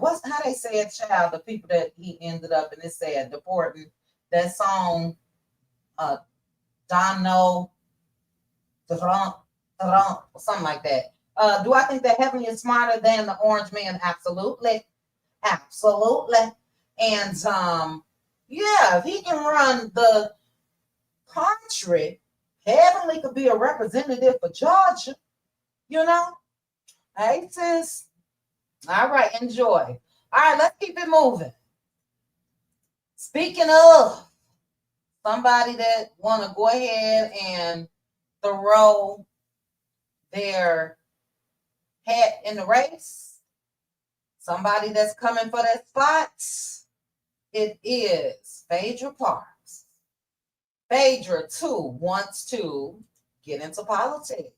what's how they say it, child, the people that he ended up and it said deporting that song Dono Trump, something like that. Do I think that Heavenly is smarter than the Orange Man? Absolutely. Absolutely. And yeah, if he can run the country, Heavenly could be a representative for Georgia, you know? Hey, sis. All right, enjoy. All right, let's keep it moving. Speaking of somebody that want to go ahead and throw their hat in the race, somebody that's coming for that spot, it is Phaedra Parks. Phaedra, too, wants to get into politics.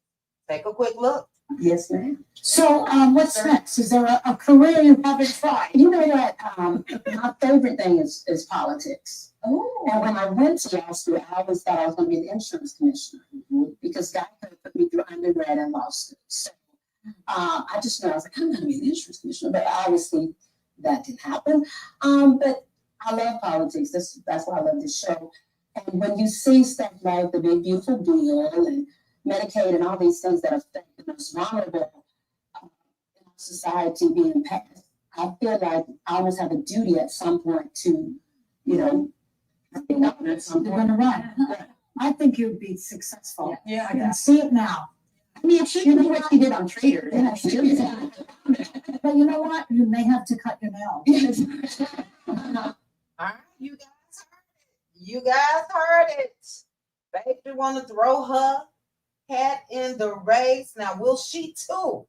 Take a quick look. Yes, ma'am. So, what's next? Is there a career you haven't tried? You know that my favorite thing is politics. Oh. And when I went to law school, I always thought I was going to be the insurance commissioner because God had put me through undergrad and law school. So I just know I was like, I'm going to be the insurance commissioner, but obviously that didn't happen. But I love politics. That's why I love this show. And when you see stuff like the Big Beautiful Bill and Medicaid and all these things that affect the most vulnerable in our society being passed, I feel like I almost have a duty at some point to, You're going to run. I think you'd be successful. Yeah. I can see it now. I mean, she can do what she did on Trader. Yeah, she did. But you know what? You may have to cut your nails. All right, you guys heard it. You guys heard it. Phaedra want to throw her hat in the race. Now, will she too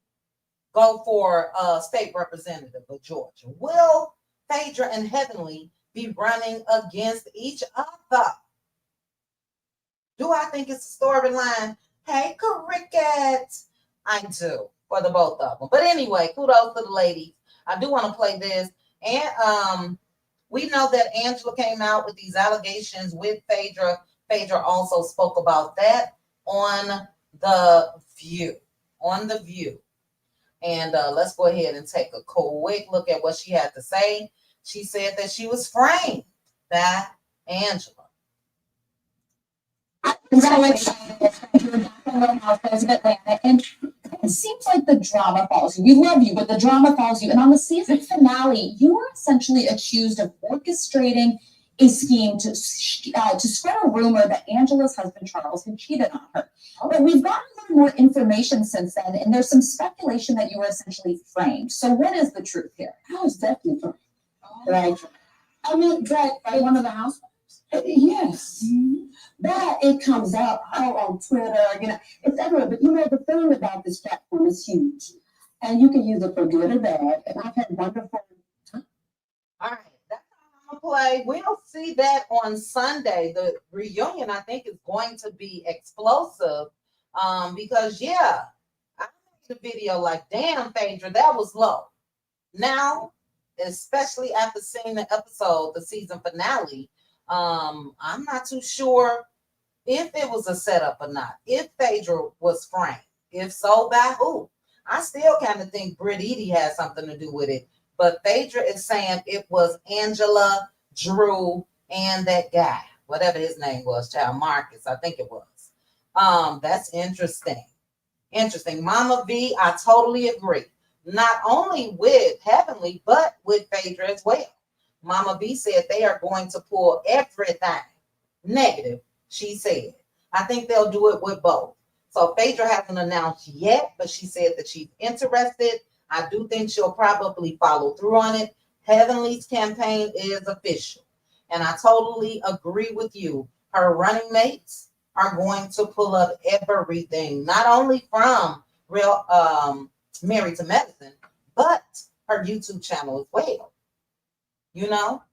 go for state representative of Georgia? Will Phaedra and Heavenly be running against each other? Do I think it's a storyline? Hey, cricket. I do for the both of them. But anyway, kudos to the ladies. I do want to play this. And we know that Angela came out with these allegations with Phaedra. Phaedra also spoke about that on The View. And let's go ahead and take a quick look at what she had to say. She said that she was framed by Angela. I'm so excited. You're back in the House of Atlanta, and it seems like the drama follows you. We love you, but the drama follows you. And on the season finale, you were essentially accused of orchestrating a scheme to spread a rumor that Angela's husband Charles had cheated on her. But we've gotten a little more information since then, and there's some speculation that you were essentially framed. So what is the truth here? I was definitely framed. Right. I mean, dragged by one of the housewives. Yes. Mm-hmm. But it comes out all on Twitter, it's everywhere. But the thing about this platform is huge. And you can use it for good or bad. And I've had wonderful time. All right, that's how I'm gonna play. We'll see that on Sunday. The reunion, I think, is going to be explosive. Because I made a video like, damn, Phaedra, that was low. Now, especially after seeing the episode, the season finale, I'm not too sure if it was a setup or not. If Phaedra was framed, if so, by who? I still kind of think Britt Edie had something to do with it. But Phaedra is saying it was Angela, Drew, and that guy, whatever his name was, child Marcus, I think it was. That's interesting. Interesting. Mama V, I totally agree. Not only with Heavenly, but with Phaedra as well. Mama V said they are going to pull everything negative, she said. I think they'll do it with both. So Phaedra hasn't announced yet, but she said that she's interested. I do think she'll probably follow through on it. Heavenly's campaign is official. And I totally agree with you. Her running mates are going to pull up everything, not only from Real Married to Medicine, but her YouTube channel as well. You know?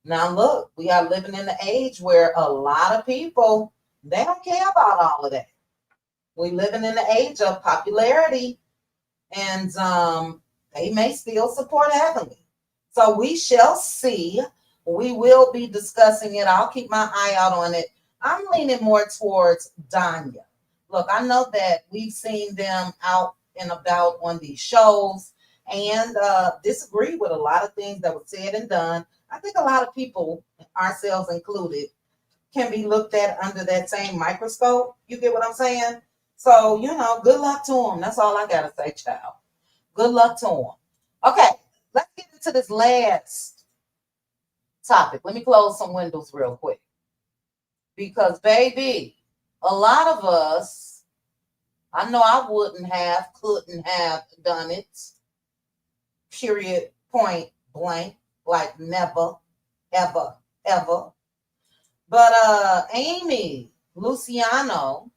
Now look, we are living in the age where a lot of people, they don't care about all of that. We're living in the age of popularity, and they may still support Heavenly. So we shall see. We will be discussing it. I'll keep my eye out on it. I'm leaning more towards Danya. Look, I know that we've seen them out and about on these shows and disagree with a lot of things that were said and done. I think a lot of people, ourselves included, can be looked at under that same microscope. You get what I'm saying? So, good luck to them. That's all I got to say, child. Good luck to them. Okay, let's get into this last topic. Let me close some windows real quick. Because, baby, a lot of us, I know I couldn't have done it. Period, point blank, like never, ever, ever. But Amy Luciano,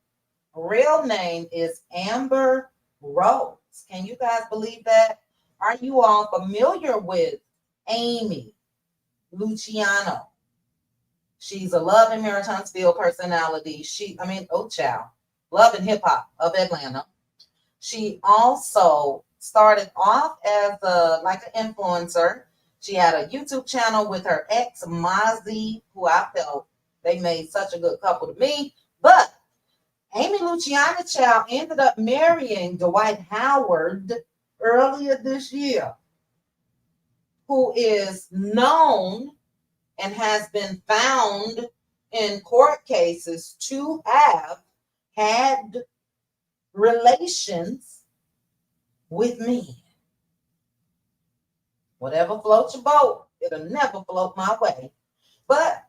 real name is Amber Rose. Can you guys believe that? Are you all familiar with Amy Luciano? She's a Love and Marriage Huntsville personality. Child, Love and Hip Hop of Atlanta. She also started off as an influencer. She had a YouTube channel with her ex, Mozzie, who I felt they made such a good couple to me. But Amy Luciano, child, ended up marrying Dwight Howard earlier this year, who is known and has been found in court cases to have had relations with men. Whatever floats your boat, it'll never float my way. But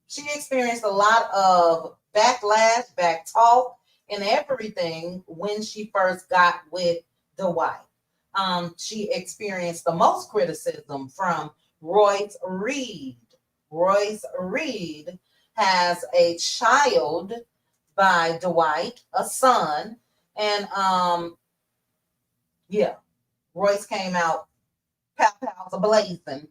she experienced a lot of backlash, back talk, and everything when she first got with Dwight. She experienced the most criticism from Royce Reed. Royce Reed has a child by Dwight, a son, and Royce came out pow-pows a-blazing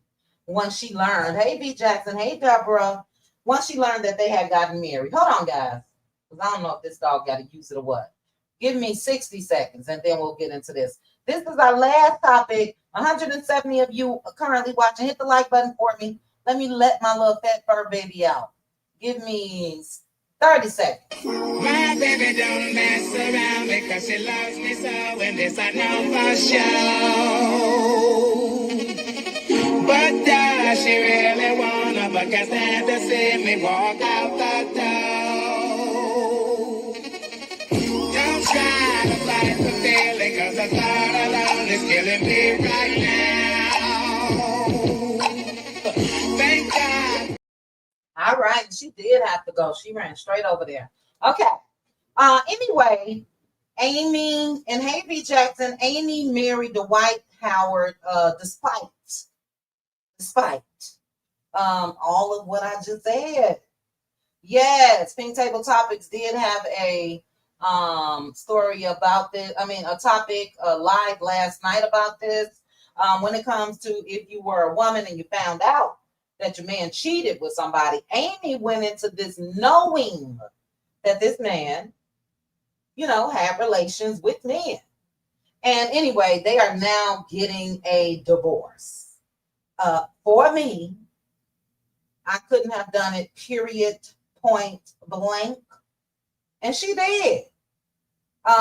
once she learned, hey, B. Jackson, hey, Deborah, once she learned that they had gotten married. Hold on, guys, because I don't know if this dog got to use it or what. Give me 60 seconds, and then we'll get into this. This is our last topic. 170 of you are currently watching. Hit the like button for me. Let me let my little fat fur baby out. Give me 30 seconds. My baby don't mess around because she loves me so, and this I know for sure. But does she really wanna? But can't stand to see me walk out the door. Don't try to fight the feeling, cause the thought alone is killing me right now. Thank God. All right, she did have to go. She ran straight over there. Okay. Anyway, Amy and hey B. Jackson, Amy married Dwight Howard despite all of what I just said. Yes, Pink Table Topics did have a story about this. A topic live last night about this. When it comes to if you were a woman and you found out that your man cheated with somebody, Amy went into this knowing that this man, had relations with men. And anyway, they are now getting a divorce. For me, I couldn't have done it, period, point blank. And she did. So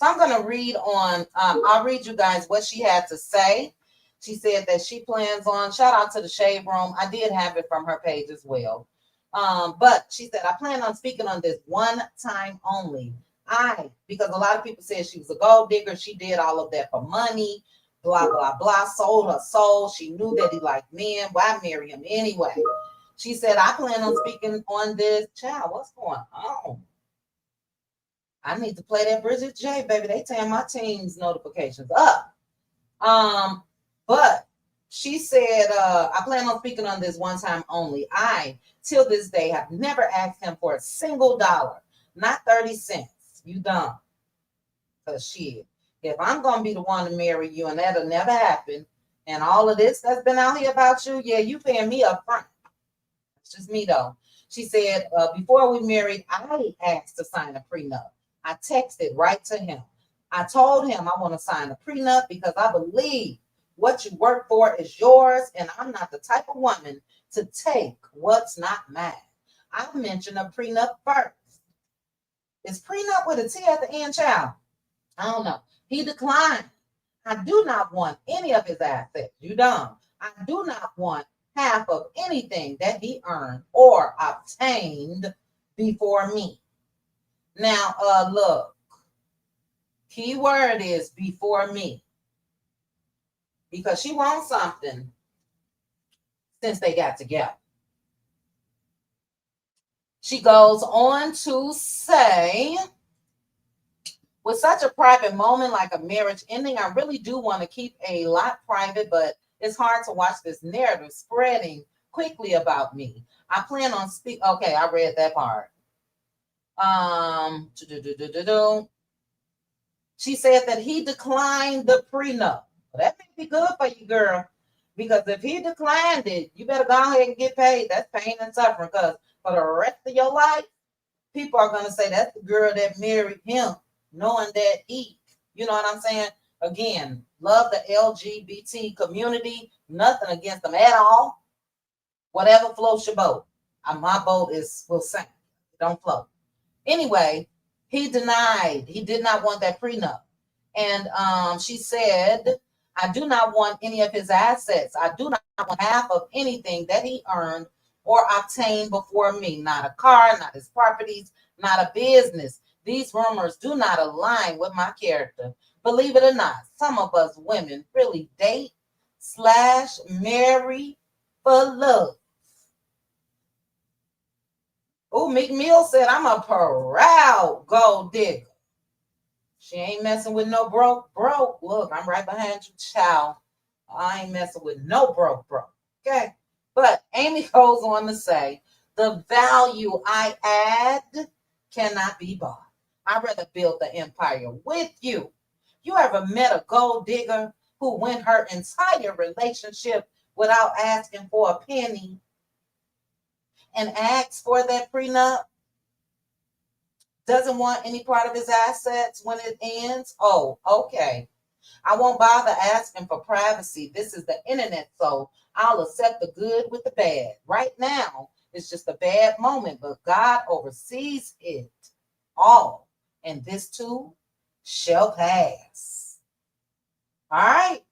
I'm going to read on, I'll read you guys what she had to say. She said that she plans on, shout out to the Shade Room. I did have it from her page as well. But she said, I plan on speaking on this one time only. Because a lot of people said she was a gold digger. She did all of that for money, blah, blah, blah, sold her soul. She knew that he liked men. Why marry him anyway? She said, I plan on speaking on this. Child, what's going on? I need to play that Bridget J, baby. They tearing my team's notifications up. But She said, I plan on speaking on this one time only. I, till this day, have never asked him for a single dollar, not 30 cents. You dumb. Because shit, if I'm going to be the one to marry you and that'll never happen, and all of this that's been out here about you, yeah, you paying me up front. It's just me, though. She said, before we married, I asked to sign a prenup. I texted right to him. I told him I want to sign a prenup because I believe what you work for is yours, and I'm not the type of woman to take what's not mine. I mentioned a prenup first. Is prenup with a T at the end, child? I don't know. He declined. I do not want any of his assets. You dumb. I do not want half of anything that he earned or obtained before me. Now, look, key word is before me, because she wants something since they got together. She goes on to say, with such a private moment like a marriage ending, I really do want to keep a lot private, but it's hard to watch this narrative spreading quickly about me. I plan on okay, I read that part. She said that he declined the prenup. Well, that may be good for you, girl, because if he declined it, you better go ahead and get paid. That's pain and suffering, because for the rest of your life, people are going to say that's the girl that married him, knowing that he, you know what I'm saying? Again, love the LGBT community, nothing against them at all. Whatever floats your boat. My boat will sink. Don't float. Anyway, he denied. He did not want that prenup. And she said, I do not want any of his assets. I do not want half of anything that he earned or obtained before me. Not a car, not his properties, not a business. These rumors do not align with my character. Believe it or not, some of us women really date/marry for love. Oh, Meek Mill said, I'm a proud gold digger. She ain't messing with no broke. Look, I'm right behind you, child. I ain't messing with no broke. Okay? But Amy goes on to say, the value I add cannot be bought. I'd rather build the empire with you. You ever met a gold digger who went her entire relationship without asking for a penny and asked for that prenup? Doesn't want any part of his assets when it ends? Oh, okay. I won't bother asking for privacy. This is the internet, so I'll accept the good with the bad. Right now, it's just a bad moment, but God oversees it all, and this too shall pass. All right?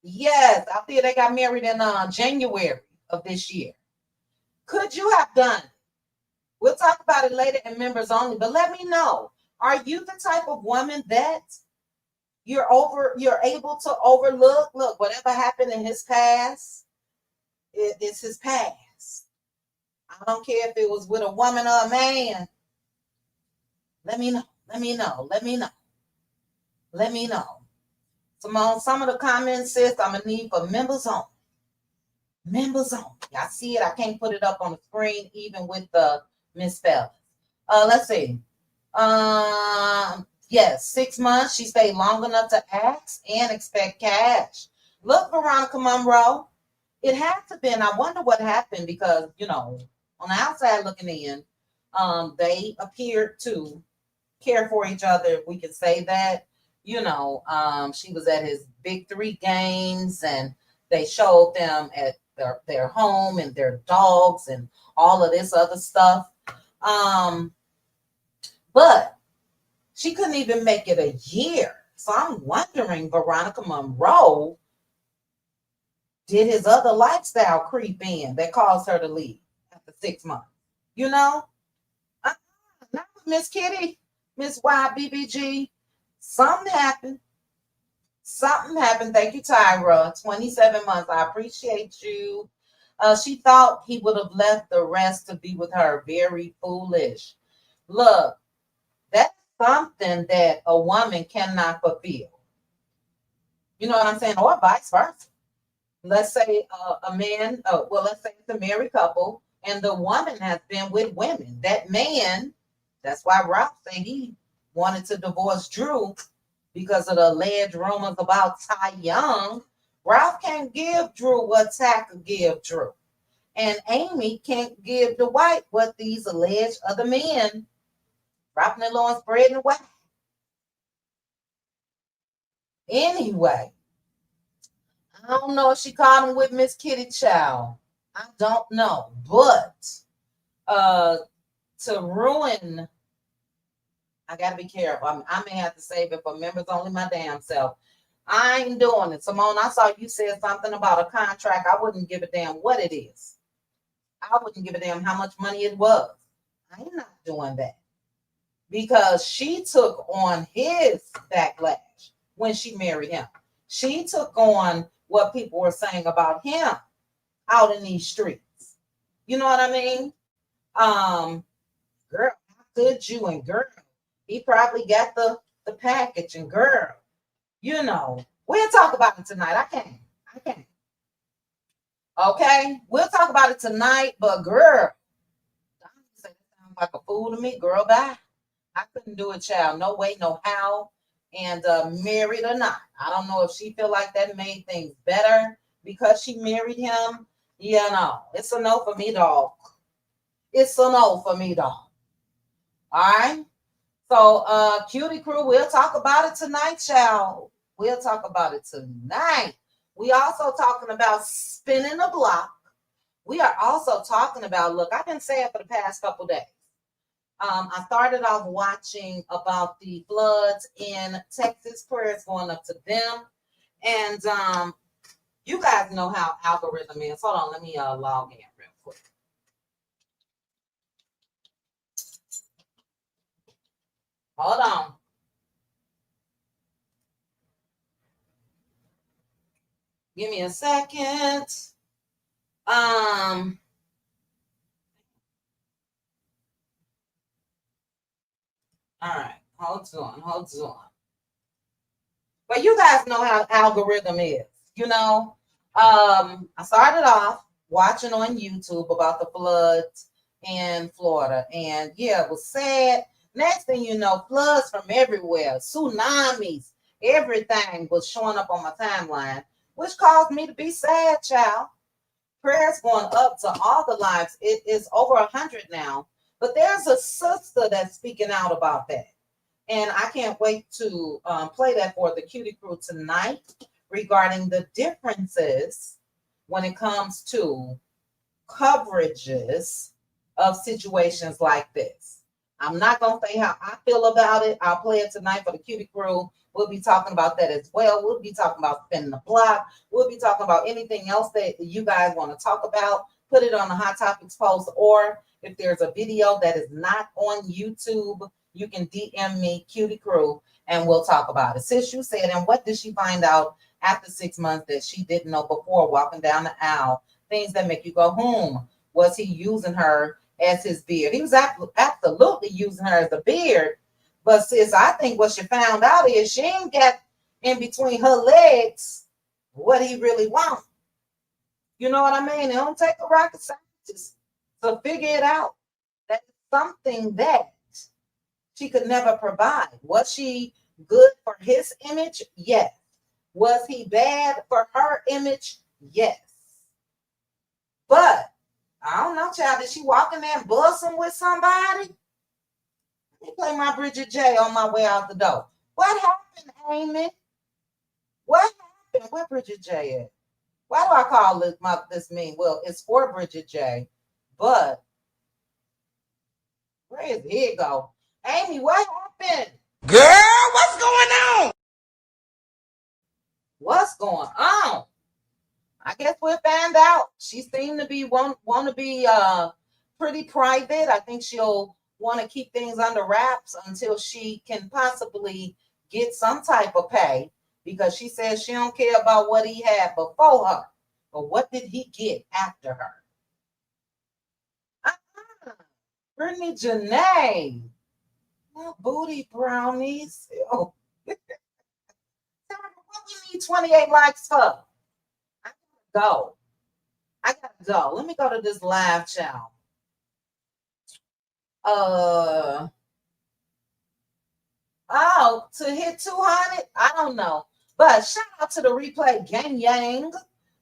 Yes, I feel they got married in January of this year. Could you have done it? We'll talk about it later in members only, but let me know. Are you the type of woman that you're able to overlook? Look, whatever happened in his past, it's his past. I don't care if it was with a woman or a man. Let me know. Simone, some of the comments says I'm gonna need for members only. Members only. I see it. I can't put it up on the screen, even with the misspelling. Let's see. Yes, 6 months. She stayed long enough to ask and expect cash. Look, Veronica Monroe, it had to been. I wonder what happened, because on the outside looking in, they appeared to care for each other. If we could say that. She was at his big 3 games, and they showed them at their home and their dogs and all of this other stuff. But she couldn't even make it a year. So I'm wondering, Veronica Monroe, did his other lifestyle creep in that caused her to leave after 6 months? Not with Miss Kitty, Miss YBBG. Something happened. Thank you, Tyra. 27 months. I appreciate you. She thought he would have left the rest to be with her. Very foolish. Look, that's something that a woman cannot fulfill. You know what I'm saying? Or vice versa. Let's say a man, let's say it's a married couple and the woman has been with women. That man, that's why Ralph said he wanted to divorce Drew because of the alleged rumors about Ty Young. Ralph can't give Drew what Ty could give Drew. And Amy can't give Dwight what these alleged other men, dropping their loins, spreading the wax. Anyway, I don't know if she caught him with Miss Kitty Chow. I don't know. But to ruin, I got to be careful. I may have to save it for members only my damn self. I ain't doing it. Simone, I saw you said something about a contract. I wouldn't give a damn what it is. I wouldn't give a damn how much money it was. I'm not doing that. Because she took on his backlash when she married him. She took on what people were saying about him out in these streets. You know what I mean? Girl, how could you? And girl, he probably got the package. And girl, you know, we'll talk about it tonight. I can't. Okay, we'll talk about it tonight. But girl, that sounds like a fool to me. Girl, bye. I couldn't do it, child. No way, no how. And married or not, I don't know if she feel like that made things better because she married him. Yeah, no, it's a no for me, dog. It's a no for me, dog. All right. So, Cutie Crew, we'll talk about it tonight, child. We'll talk about it tonight. We also talking about spinning the block. We are also talking about, look, I've been saying for the past couple days. I started off watching about the floods in Texas, prayers going up to them. And you guys know how algorithm is. Hold on, let me log in real quick. Hold on. Give me a second. All right, hold on. But you guys know how algorithm is, you know. I started off watching on YouTube about the floods in Florida. And yeah, it was sad. Next thing you know, floods from everywhere, tsunamis, everything was showing up on my timeline, which caused me to be sad, child. Prayers going up to all the lives. It is over 100 now. But there's a sister that's speaking out about that. And I can't wait to play that for the Cutie Crew tonight regarding the differences when it comes to coverages of situations like this. I'm not going to say how I feel about it. I'll play it tonight for the Cutie Crew. We'll be talking about that as well. We'll be talking about spinning the block. We'll be talking about anything else that you guys want to talk about. Put it on the Hot Topics post, or if there's a video that is not on YouTube, you can DM me, Cutie Crew, and we'll talk about it. Sis, you said, and what did she find out after 6 months that she didn't know before walking down the aisle? Things that make you go, was he using her as his beard? He was absolutely using her as a beard. But sis, I think what she found out is she ain't got in between her legs what he really wants. You know what I mean? It don't take a rocket scientist to figure it out. That's something that she could never provide. Was she good for his image? Yes. Was he bad for her image? Yes. But I don't know, child. Did she walk in there and bussing with somebody? Let me play my Bridget J on my way out the door. What happened, Amy? What happened? Where Bridget J at? Why do I call this mean? Well, it's for Bridget J, but where is it? Here you go. Amy, what happened? Girl, what's going on? What's going on? I guess we'll find out. She seemed to be want to be pretty private. I think she'll want to keep things under wraps until she can possibly get some type of pay, because she says she don't care about what he had before her, but what did he get after her? Brittany Janae. Booty brownies. Oh. What we need need 28 likes for? I gotta go. Let me go to this live channel. To hit 200? I don't know. But shout out to the replay gang yang.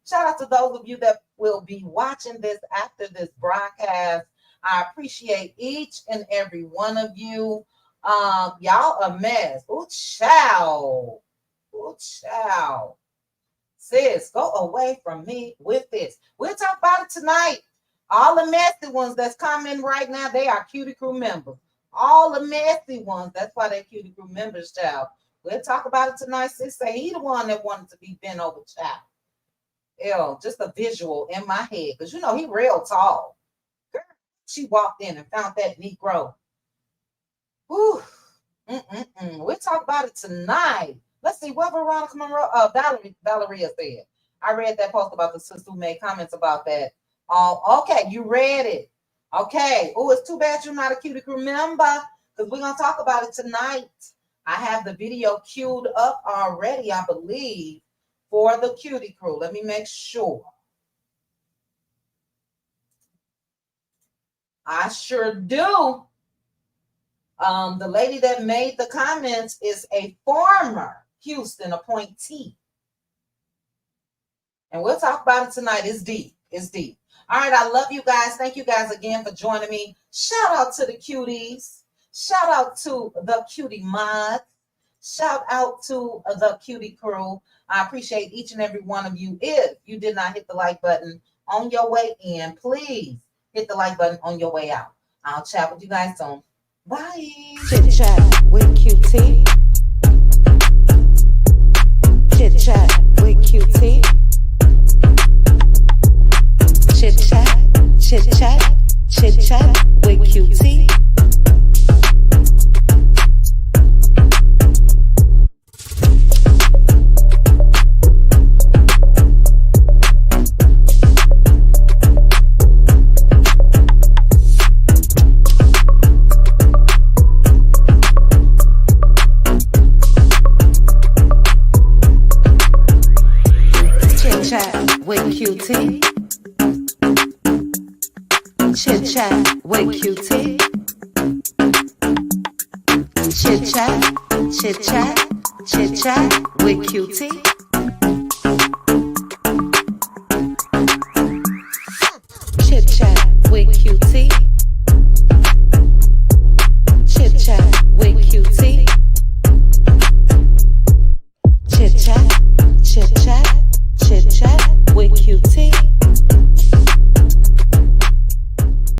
Shout out to those of you that will be watching this after this broadcast. I appreciate each and every one of you. Y'all a mess. Ooh, child. Ooh, child. Sis, go away from me with this. We'll talk about it tonight. All the messy ones that's coming right now, they are Cutie Crew members. All the messy ones, that's why they're Cutie Crew members, child. We'll talk about it tonight. Sis say he the one that wanted to be bent over, child. Ew, just a visual in my head. Because, you know, he real tall. Girl, she walked in and found that Negro. Whew. We'll talk about it tonight. Let's see what Veronica Monroe, Valeria said. I read that post about the sister who made comments about that. Okay, you read it. Okay. Oh, it's too bad you're not a Cutie Crew member, because we're going to talk about it tonight. I have the video queued up already, I believe, for the Cutie Crew. Let me make sure. I sure do. The lady that made the comments is a former Houston appointee. And we'll talk about it tonight. It's deep. It's deep. All right, I love you guys. Thank you guys again for joining me. Shout out to the Cuties. Shout out to the Cutie Mods. Shout out to the Cutie Crew. I appreciate each and every one of you. If you did not hit the like button on your way in, please hit the like button on your way out. I'll chat with you guys soon. Bye. Chit chat with QT. Chit chat with QT. Chit chat, chit chat, chit chat with QT. With QT. Chit chat with QT. Chit chat, chit chat, chit chat with QT.